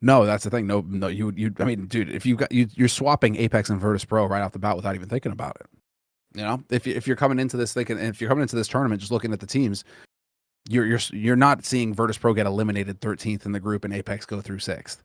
No, that's the thing. No, no, I mean, dude, if you're swapping Apex and Virtus.pro right off the bat without even thinking about it. You know, if you're coming into this thinking, if you're coming into this tournament just looking at the teams, you're not seeing Virtus.pro get eliminated 13th in the group and Apex go through 6th.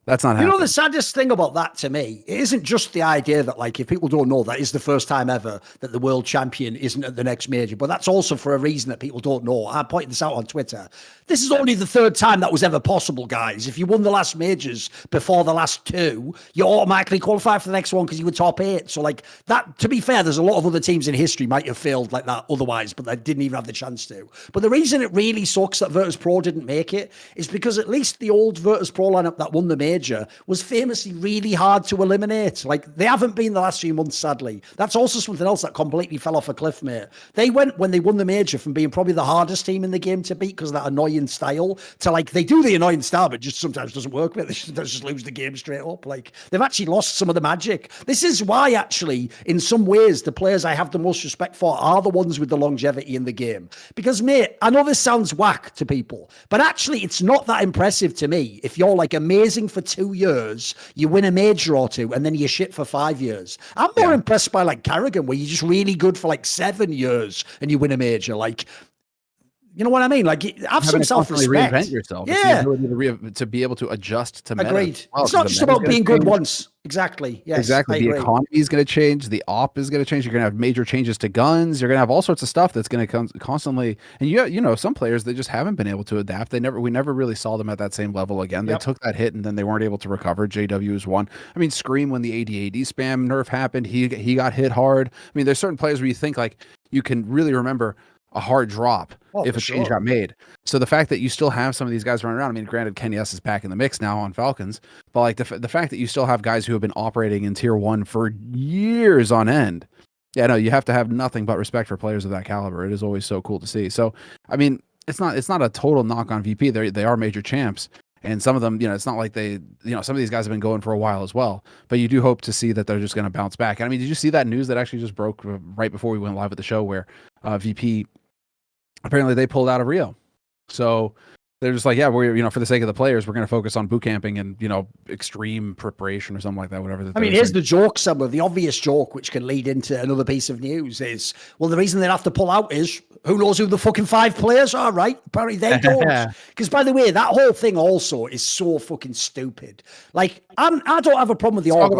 That's not happening. You know, the saddest thing about that to me, it isn't just the idea that, like, if people don't know, that is the first time ever that the world champion isn't at the next major, but that's also for a reason that people don't know. I pointed this out on Twitter. This is only the third time that was ever possible, guys. If you won the last majors before the last two, you automatically qualify for the next one because you were top 8. So, like, that, to be fair, there's a lot of other teams in history might have failed like that otherwise, but they didn't even have the chance to. But the reason it really sucks that Virtus.pro didn't make it is because at least the old Virtus.pro lineup that won the major was famously really hard to eliminate. Like, they haven't been the last few months, sadly. That's also something else that completely fell off a cliff, mate. They went, when they won the major, from being probably the hardest team in the game to beat because of that annoying style to, like, they do the annoying style, but just sometimes doesn't work, mate. They just lose the game straight up. Like, they've actually lost some of the magic. This is why, actually, in some ways, the players I have the most respect for are the ones with the longevity in the game. Because, mate, I know this sounds whack to people, but actually, it's not that impressive to me if you're, like, amazing for 2 years, you win a major or two, and then you're shit for 5 years. I'm more impressed by, like, Carrigan, where you're just really good for, like, 7 years and you win a major. Like, you know what I mean? Like, have some self-respect. Reinvent yourself. Yeah. To be able to adjust to meta. Agreed. Well, it's not just about being good once. Exactly. Yes. Exactly. The economy is going to change. The op is going to change. You're going to have major changes to guns. You're going to have all sorts of stuff that's going to come constantly. And you know, some players, they just haven't been able to adapt. We never really saw them at that same level again. They took that hit and then they weren't able to recover. JW is one. I mean, Scream, when the AD spam nerf happened, he got hit hard. I mean, there's certain players where you think, like, you can really remember a hard drop if a change got made. So the fact that you still have some of these guys running around, I mean, granted, Kenny S is back in the mix now on Falcons, but, like, the fact that you still have guys who have been operating in tier 1 for years on end. Yeah, no, you have to have nothing but respect for players of that caliber. It is always so cool to see. So, I mean, it's not a total knock on VP. They are major champs. And some of them, you know, it's not like they, you know, some of these guys have been going for a while as well. But you do hope to see that they're just going to bounce back. I mean, did you see that news that actually just broke right before we went live with the show where VP, apparently they pulled out of Rio? So they're just like, yeah, we're, you know, for the sake of the players, we're going to focus on boot camping and, you know, extreme preparation or something like that, whatever. I mean, here's the joke, Semmler. The obvious joke, which can lead into another piece of news, is, well, the reason they have to pull out is, who knows who the fucking 5 players are, right? Apparently they don't. Because, by the way, that whole thing also is so fucking stupid. Like, I don't have a problem with the org.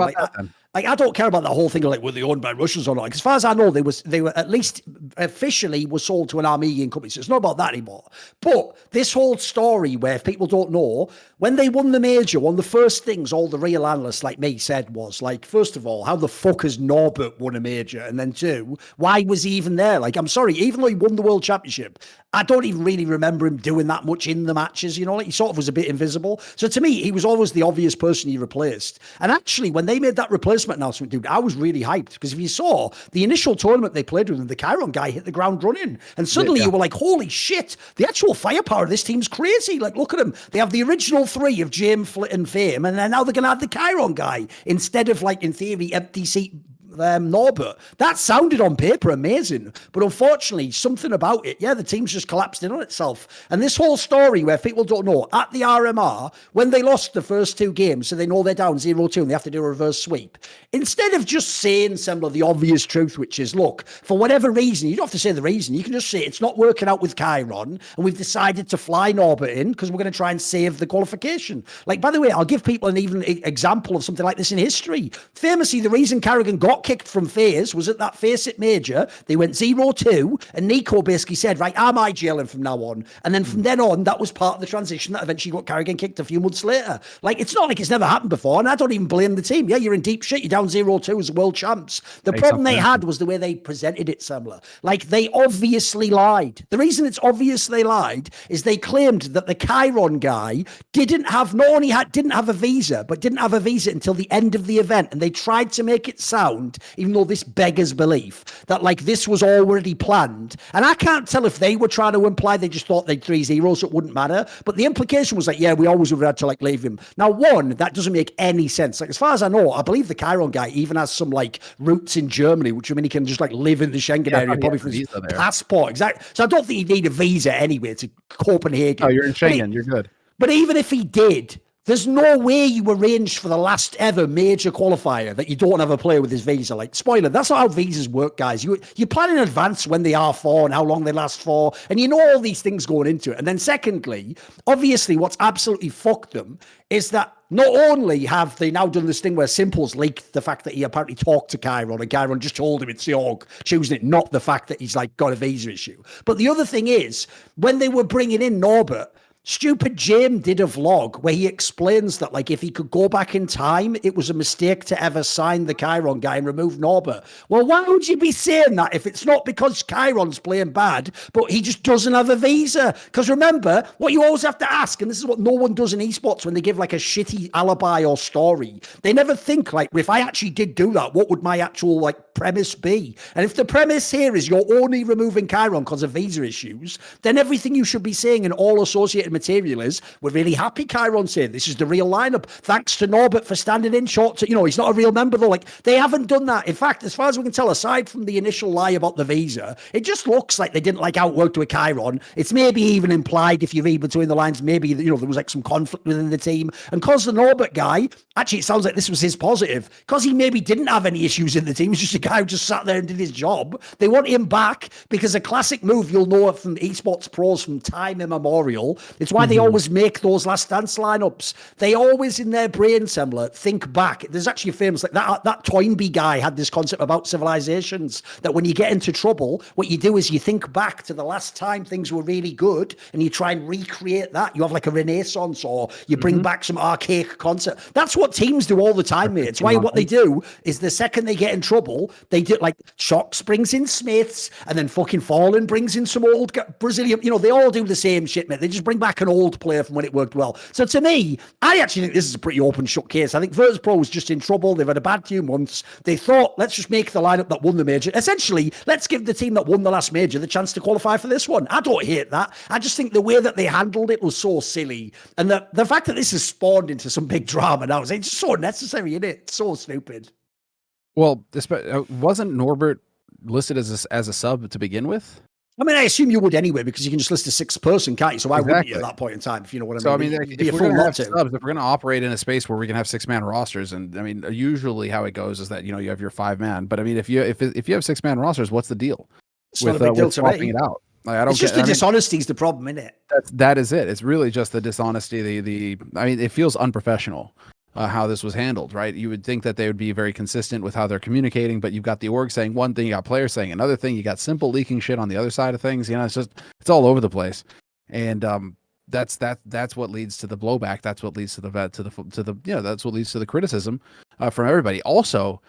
Like, I don't care about the whole thing of, like, were they owned by Russians or not. Like, as far as I know, they were at least officially were sold to an Armenian company. So it's not about that anymore. But this whole story where, if people don't know, when they won the major, one of the first things all the real analysts like me said was, like, first of all, how the fuck has Norbert won a major? And then 2, why was he even there? Like, I'm sorry, even though he won the world championship, I don't even really remember him doing that much in the matches, you know, like, he sort of was a bit invisible. So to me, he was always the obvious person you replaced. And actually, when they made that replacement announcement, dude, I was really hyped, because if you saw the initial tournament they played with, the Chiron guy hit the ground running, and suddenly you were like, holy shit, the actual firepower of this team's crazy. Like, look at them. They have the original 3 of James, Flit, and Fame, and then now they're going to have the Chiron guy instead of, like, in theory, empty seat Norbert. That sounded on paper amazing, but unfortunately, something about it, the team's just collapsed in on itself. And this whole story where people don't know, at the RMR, when they lost the first 2 games, so they know they're down 0-2 and they have to do a reverse sweep, instead of just saying, Semmler, the obvious truth, which is, look, for whatever reason, you don't have to say the reason, you can just say it's not working out with Chiron, and we've decided to fly Norbert in because we're going to try and save the qualification. Like, by the way, I'll give people an even example of something like this in history. Famously, the reason Carrigan got kicked from FaZe was at that Faceit major. They went 0-2, and Nico basically said, right, I'm IGLing from now on. And then from then on, that was part of the transition that eventually got Carrigan kicked a few months later. Like, it's not like it's never happened before, and I don't even blame the team. Yeah, you're in deep shit. You're down 0-2 as world champs. The problem they had was the way they presented it, Semmler. Like, they obviously lied. The reason it's obvious they lied is they claimed that the Chiron guy didn't have a visa, but didn't have a visa until the end of the event. And they tried to make it sound, even though this beggars belief, that, like, this was already planned. And I can't tell if they were trying to imply they just thought they'd 3-0, so it wouldn't matter. But the implication was like, yeah, we always would have had to, like, leave him. Now, one, that doesn't make any sense. Like, as far as I know, I believe the Chiron guy even has some, like, roots in Germany, which, I mean, he can just, like, live in the Schengen area, probably for his passport. Exactly. So I don't think he'd need a visa anyway to Copenhagen. Oh, you're in Schengen. You're good. But even if he did, There's no way you arranged for the last ever major qualifier that you don't have a player with his visa. Like, spoiler, that's not how visas work, guys. You plan in advance when they are for and how long they last for, and you know all these things going into it. And then secondly, obviously what's absolutely fucked them is that not only have they now done this thing where Simple's leaked the fact that he apparently talked to Chiron, and Chiron just told him it's the org choosing it, not the fact that he's like got a visa issue. But the other thing is, when they were bringing in Norbert, stupid James did a vlog where he explains that, like, if he could go back in time, it was a mistake to ever sign the Chiron guy and remove Norbert. Well, why would you be saying that if it's not because Chiron's playing bad, but he just doesn't have a visa? Because remember, what you always have to ask, and this is what no one does in esports when they give like a shitty alibi or story, they never think like, if I actually did do that, what would my actual like premise be? And if the premise here is you're only removing Chiron because of visa issues, then everything you should be saying in all associated material is, we're really happy Chiron's here. This is the real lineup. Thanks to Norbert for standing in short. He's not a real member though. Like, they haven't done that. In fact, as far as we can tell, aside from the initial lie about the visa, it just looks like they didn't like how it worked with Chiron. It's maybe even implied, if you read between the lines, maybe, there was like some conflict within the team. And cause the Norbert guy, actually, it sounds like this was his positive, because he maybe didn't have any issues in the team. He's just a guy who just sat there and did his job. They want him back because a classic move, you'll know it from esports pros from time immemorial. It's why they always make those last dance lineups. They always, in their brain, Semmler, think back. There's actually a famous, like that Toynbee guy had this concept about civilizations, that when you get into trouble, what you do is you think back to the last time things were really good and you try and recreate that. You have like a renaissance, or you bring back some archaic concept. That's what teams do all the time, mate. It's why what they do is the second they get in trouble, they do, like, Shocks brings in Smiths, and then fucking Fallen brings in some old Brazilian, they all do the same shit, mate. They just bring back an old player from when it worked well. So to me, I actually think this is a pretty open shut case. I think virtus.pro was just in trouble. They've had a bad few months. They thought, let's just make the lineup that won the major. Essentially, let's give the team that won the last major the chance to qualify for this one. I don't hate that. I just think the way that they handled it was so silly. And the fact that this has spawned into some big drama now, it's just so unnecessary, isn't it? It's so stupid. Well, wasn't Norbert listed as a sub to begin with? I mean, I assume you would anyway, because you can just list a sixth person, can't you? So why wouldn't you at that point in time, if you know what I mean? So, I mean, if we're going to have subs, if we're going to operate in a space where we can have 6-man rosters, and I mean, usually how it goes is that, you have your 5-man. But I mean, if you have 6-man rosters, what's the deal with swapping it out? Like, I don't. It's just the dishonesty is the problem, isn't it? That is it. It's really just the dishonesty. I mean, it feels unprofessional. How this was handled, right? You would think that they would be very consistent with how they're communicating, but you've got the org saying one thing, you got players saying another thing, you got Simple leaking shit on the other side of things. It's all over the place, and that's what leads to the blowback. That's what leads to that's what leads to the criticism from everybody. Also,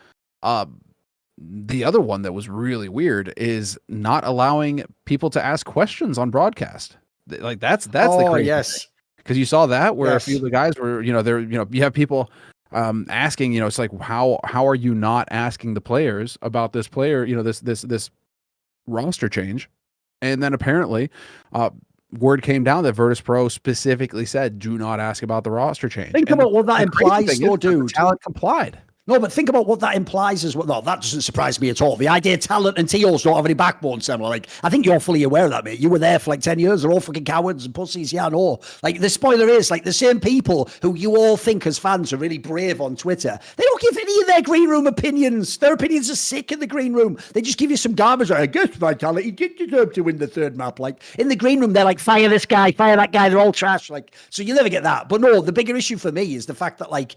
the other one that was really weird is not allowing people to ask questions on broadcast. Like that's the crazy thing. Because you saw that where a few of the guys were, you have people asking, it's like, how are you not asking the players about this player, this roster change? And then apparently word came down that virtus.pro specifically said, do not ask about the roster change. Think about what that implies, though, dude. Talent complied. No, but think about what that implies as well. No, that doesn't surprise me at all. The idea Talent and TOs don't have any backbone, Semmler. Like, I think you're fully aware of that, mate. You were there for like 10 years. They're all fucking cowards and pussies. Yeah, I know. Like, the spoiler is, like, the same people who you all think as fans are really brave on Twitter, they don't give any of their green room opinions. Their opinions are sick in the green room. They just give you some garbage. Like, I guess Vitality did deserve to win the third map. Like, in the green room, they're like, fire this guy, fire that guy. They're all trash. Like, so you never get that. But no, the bigger issue for me is the fact that, like,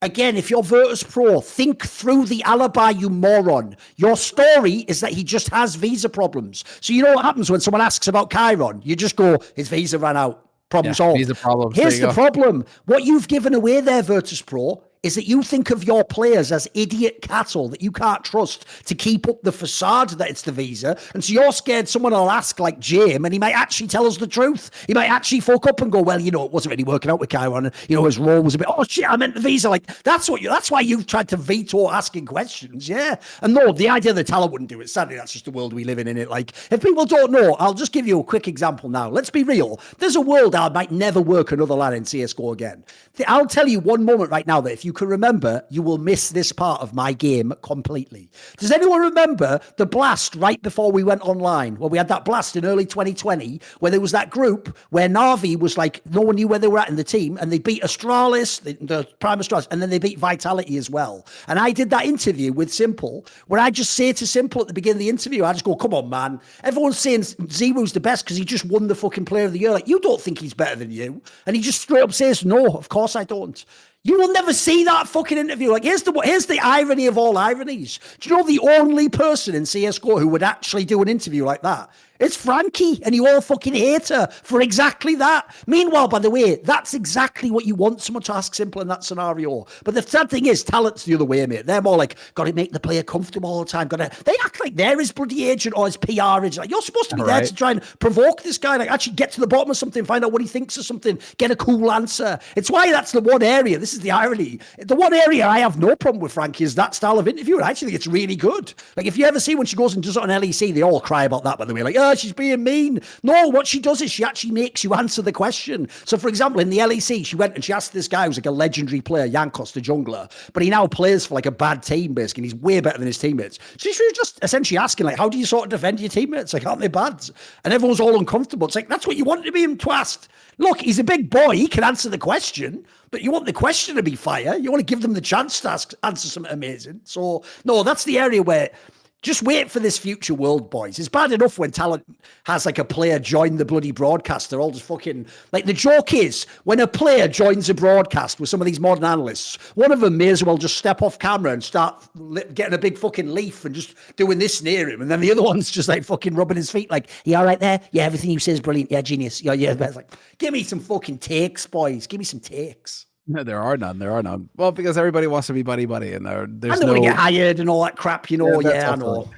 again, if you're virtus.pro, think through the alibi, you moron. Your story is that he just has visa problems. So you know what happens when someone asks about Chiron? You just go, his visa ran out. Problem solved. Visa problems. Here's the problem. What you've given away there, virtus.pro, is that you think of your players as idiot cattle that you can't trust to keep up the facade that it's the visa. And so you're scared someone will ask like Jim, and he might actually tell us the truth. He might actually fuck up and go, well, it wasn't really working out with Chiron. His role was a bit, oh shit, I meant the visa. Like, that's why you've tried to veto asking questions. Yeah. And no, the idea that Talent wouldn't do it, sadly, that's just the world we live in it? Like, if people don't know, I'll just give you a quick example now. Let's be real. There's a world I might never work another LAN in CSGO again. I'll tell you one moment right now that if you you can remember, you will miss this part of my game completely. Does anyone remember the blast right before we went online? Well, we had that blast in early 2020 where there was that group where Na'Vi was like, no one knew where they were at in the team, and they beat Astralis, the Prime Astralis, and then they beat Vitality as well. And I did that interview with Simple where I just say to Simple at the beginning of the interview, I just go, come on, man. Everyone's saying Zero's the best because he just won the fucking Player of the Year. Like, you don't think he's better than you? And he just straight up says, no, of course I don't. You will never see that fucking interview. Like, here's the irony of all ironies. Do you know the only person in CSGO who would actually do an interview like that? It's Frankie, and you all fucking hate her for exactly that. Meanwhile, by the way, that's exactly what you want someone to ask Simple in that scenario. But the sad thing is, talent's the other way, mate. They're more like, got to make the player comfortable all the time. They act like they're his bloody agent or his PR agent. Like, you're supposed to be there to try and provoke this guy, like actually get to the bottom of something, find out what he thinks of something, get a cool answer. It's why that's the one area. This is the irony. The one area I have no problem with Frankie is that style of interview. And I actually think it's really good. Like, if you ever see when she goes and does it on LEC, they all cry about that, by the way. Like, oh, she's being mean. No, what she does is she actually makes you answer the question. So, for example, in the LEC, she went and she asked this guy who's like a legendary player, Yankos, the jungler, but he now plays for like a bad team, basically, and he's way better than his teammates. So she was just essentially asking, like, how do you sort of defend your teammates? Like, aren't they bad? And everyone's all uncomfortable. It's like, that's what you want to be him to ask. Look, he's a big boy. He can answer the question, but you want the question to be fire. You want to give them the chance to answer something amazing. So, no, that's the area where just wait for this future world, boys. It's bad enough when talent has like a player join the bloody broadcast. They're all just fucking like, the joke is when a player joins a broadcast with some of these modern analysts, one of them may as well just step off camera and start getting a big fucking leaf and just doing this near him. And then the other one's just like fucking rubbing his feet like, you all right there? Yeah, everything you say is brilliant. Yeah, genius. Yeah. It's like, give me some fucking takes, boys. Give me some takes. No, there are none. There are none. Well, because everybody wants to be buddy, and there's no. Want to get hired and all that crap, you know. Yeah, I know.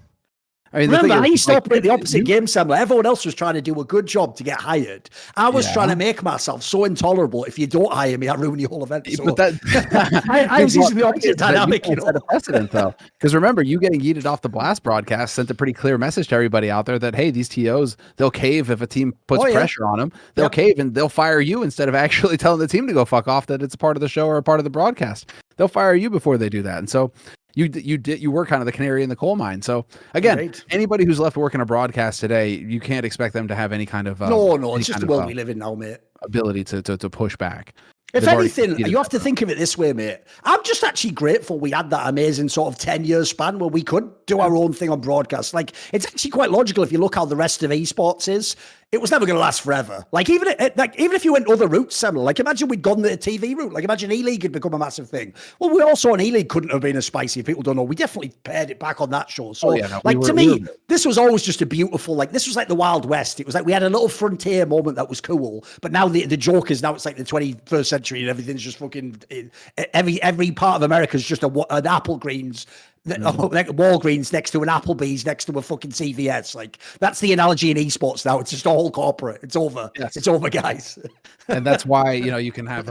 I mean, remember, I used to operate the opposite game, Semmler. Everyone else was trying to do a good job to get hired. I was trying to make myself so intolerable. If you don't hire me, I ruin your whole event. So but that, I was using the opposite dynamic. You set a precedent, though. Because remember, you getting yeeted off the Blast broadcast sent a pretty clear message to everybody out there that, hey, these TOs, they'll cave if a team puts pressure on them. They'll cave and they'll fire you instead of actually telling the team to go fuck off that it's a part of the show or a part of the broadcast. They'll fire you before they do that. And so you were kind of the canary in the coal mine. So again, anybody who's left working a broadcast today, you can't expect them to have any kind of no, it's just the world we live in now, mate. Ability to push back. If anything, you have to think of it this way, mate. I'm just actually grateful we had that amazing sort of 10-year span where we could do our own thing on broadcast. Like, it's actually quite logical if you look how the rest of esports is. It was never going to last forever. Like, even if you went other routes, Semmler, like, imagine we'd gone the TV route. Like, imagine E-League had become a massive thing. Well, we also on E-League couldn't have been as spicy. If people don't know, we definitely pared it back on that show. So, to me, this was always just a beautiful, like, this was like the Wild West. It was like we had a little frontier moment that was cool. But now the joke is now it's like the 21st century and everything's just fucking, every part of America is just an Apple Greens. Like Walgreens next to an Applebee's next to a fucking CVS. Like, that's the analogy in esports now. It's just all corporate. It's over. Yes. It's over, guys. And that's why, you can have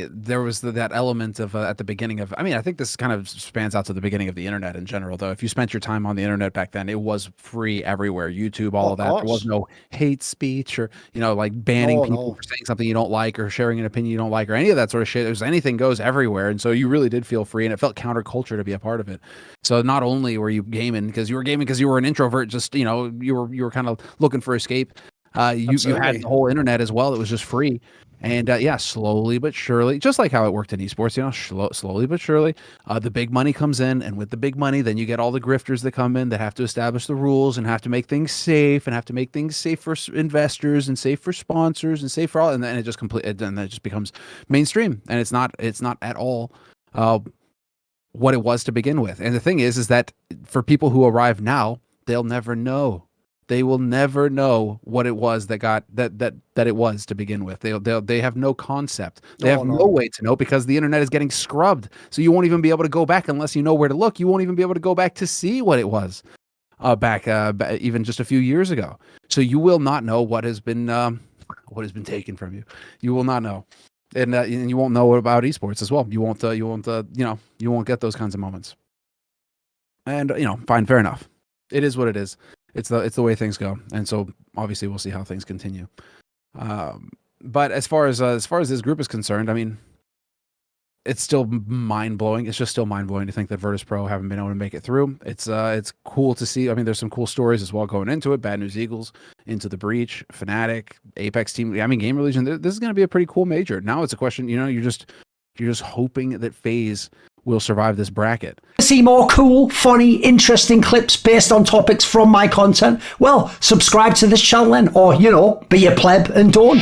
there was that element of at the beginning of, I mean, I think this kind of spans out to the beginning of the internet in general, though. If you spent your time on the internet back then, it was free everywhere. YouTube, all of that. There was no hate speech or, like banning people for saying something you don't like or sharing an opinion you don't like or any of that sort of shit. It was anything goes everywhere. And so you really did feel free, and it felt counterculture to be a part of it. So not only were you gaming because you were an introvert, just, you were kind of looking for escape. You had the whole internet as well. It was just free. And slowly but surely, just like how it worked in esports, slowly but surely, the big money comes in, and with the big money, then you get all the grifters that come in that have to establish the rules and have to make things safe and have to make things safe for investors and safe for sponsors and safe for all, and then it just becomes mainstream, and it's not at all what it was to begin with. And the thing is that for people who arrive now, they'll never know. They will never know what it was that it was to begin with. They have no concept. They have no way to know because the internet is getting scrubbed. So you won't even be able to go back unless you know where to look. You won't even be able to go back to see what it was back even just a few years ago. So you will not know what has been taken from you. You will not know, and you won't know about esports as well. You won't get those kinds of moments. And fine, fair enough. It is what it is. It's the way things go, and so obviously we'll see how things continue. But as far as this group is concerned, I mean, it's still mind blowing. It's just still mind blowing to think that Virtus.pro haven't been able to make it through. It's cool to see. I mean, there's some cool stories as well going into it. Bad News Eagles, Into the Breach, Fnatic, Apex Team. I mean, Gamer Legion. This is going to be a pretty cool major. Now it's a question. You know, you're just hoping that FaZe will survive this bracket. See more cool, funny, interesting clips based on topics from my content? Well, subscribe to this channel then, or, you know, be a pleb and don't.